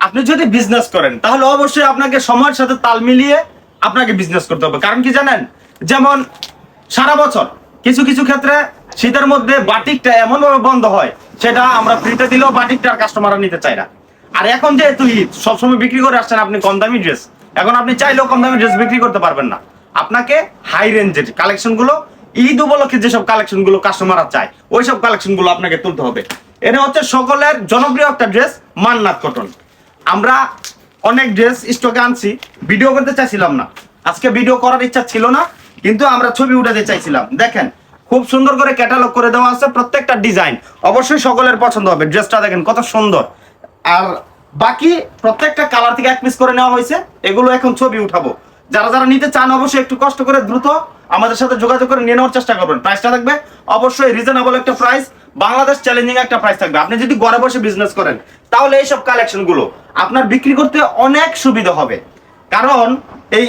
আপনি যদি বিজনেস করেন তাহলে অবশ্যই আপনাকে সময়ের সাথে তাল মিলিয়ে আপনাকে বিজনেস করতে হবে। কারণ কি জানেন, যেমন সারা বছর কিছু কিছু ক্ষেত্রে শীতের মধ্যে বাটিকটা এমন ভাবে বন্ধ হয়, সেটা আমরা ফ্রিতে দিলেও বাটিকটা কাস্টমাররা নিতে চায় না। আর এখন যেহেতু ঈদ, সবসময় বিক্রি করে আসছেন আপনি কম দামি ড্রেস, এখন আপনি চাইলেও কম দামি ড্রেস বিক্রি করতে পারবেন না। আপনাকে হাই রেঞ্জের কালেকশন গুলো, ঈদ উপলক্ষে যেসব কালেকশন গুলো কাস্টমাররা চায় ওইসব কালেকশন গুলো আপনাকে তুলতে হবে। এটা হচ্ছে সকলের জনপ্রিয় একটা ড্রেস, মান্নাত কটন। আমরা অনেক ড্রেস স্টকে আনছি, ভিডিও করতে চাইছিলাম না, আজকে ভিডিও করার ইচ্ছা ছিল না, কিন্তু আমরা ছবি উঠাতে চাইছিলাম। দেখেন খুব সুন্দর করে ক্যাটালগ করে দেওয়া আছে, প্রত্যেকটা ডিজাইন অবশ্যই সকলের পছন্দ হবে। ড্রেসটা দেখেন কত সুন্দর, আর বাকি প্রত্যেকটা কালার থেকে এক পিস করে নেওয়া হয়েছে। এগুলো এখন ছবি উঠাবো, যারা যারা নিতে চান অবশ্যই একটু কষ্ট করে দ্রুত আমাদের সাথে যোগাযোগ করে নিয়ে নেওয়ার চেষ্টা করবেন। প্রাইসটা থাকবে অবশ্যই রিজনেবল একটা প্রাইস, বাংলাদেশ চ্যালেঞ্জিং একটা প্রাইস থাকবে। আপনি যদি ঘরে বসে বিজনেস করেন তাহলে এইসব কালেকশন গুলো আপনার বিক্রি করতে অনেক সুবিধা হবে। কারণ এই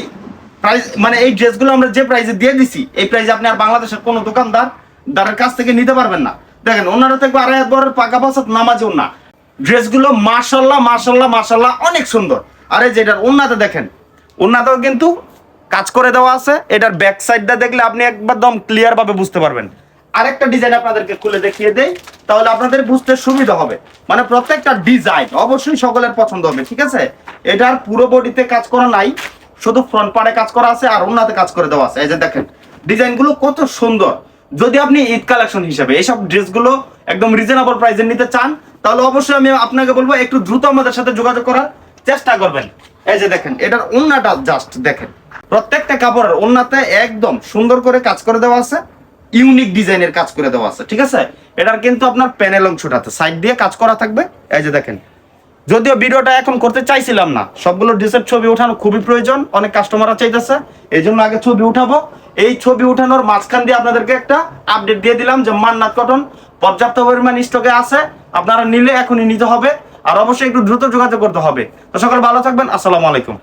প্রাইস মানে এই ড্রেসগুলো আমরা যে প্রাইসে দিয়ে দিছি, এই প্রাইসে আপনি আর বাংলাদেশের কোনো দোকানদারের কাছ থেকে নিতে পারবেন না। দেখেন ওনারা থাকবে আড়াই হাত বড় পাকা পাঁচাত নামাজেও না। ড্রেসগুলো মাশাল্লাহ মাশাল্লাহ মাশাল্লাহ অনেক সুন্দর। আর এই যে এটার ওন্নাতে দেখেন, ওন্নাতেও কিন্তু কাজ করে দেওয়া আছে। এটার ব্যাক সাইডটা দেখলে আপনি একদম ক্লিয়ার ভাবে বুঝতে পারবেন। আরেকটা ডিজাইন আপনাদেরকে খুলে দেখিয়ে দেই, তাহলে আপনাদের বুঝতে সুবিধা হবে। মানে প্রত্যেকটা ডিজাইন অবশ্যই সকলের পছন্দ হবে, ঠিক আছে? এটার পুরো বডিতে কাজ করা নাই, শুধু ফ্রন্ট পার্টে কাজ করা আছে আর ওন্নাতে কাজ করে দেওয়া আছে। এই যে দেখেন ডিজাইনগুলো কত সুন্দর। যদি আপনি ঈদ কালেকশন হিসেবে এইসব ড্রেসগুলো একদম রিজনেবল প্রাইসে নিতে চান তাহলে অবশ্যই আমি আপনাকে বলবো একটু দ্রুত আমাদের সাথে যোগাযোগ করার চেষ্টা করবেন। এই যে দেখেন এটার ওন্নাটা জাস্ট দেখেন, প্রত্যেকটা কাপড়ের ওন্নাতে একদম সুন্দর করে কাজ করে দেওয়া আছে, ইউনিক ডিজাইনের কাজ করে দেওয়া আছে, ঠিক আছে? এটার কিন্তু আপনার প্যানেল অংশটাতে সাইড দিয়ে কাজ করা থাকবে। এই যে দেখেন, যদিও ভিডিওটা এখন করতে চাইছিলাম না, সবগুলো ড্রেসের ছবি ওঠানো খুবই প্রয়োজন, অনেক কাস্টমাররা চাইতেছে, এই জন্য আগে ছবি উঠাবো। এই ছবি উঠানোর মাঝখান দিয়ে আপনাদেরকে একটা আপডেট দিয়ে দিলাম যে মান্নাত কটন পর্যাপ্ত পরিমাণ স্টকে আছে, আপনারা নিলে এখনই নিতে হবে। আর অবশ্যই একটু দ্রুত যোগাযোগ করতে হবে। তো সকলে ভালো থাকবেন, আসসালামু আলাইকুম।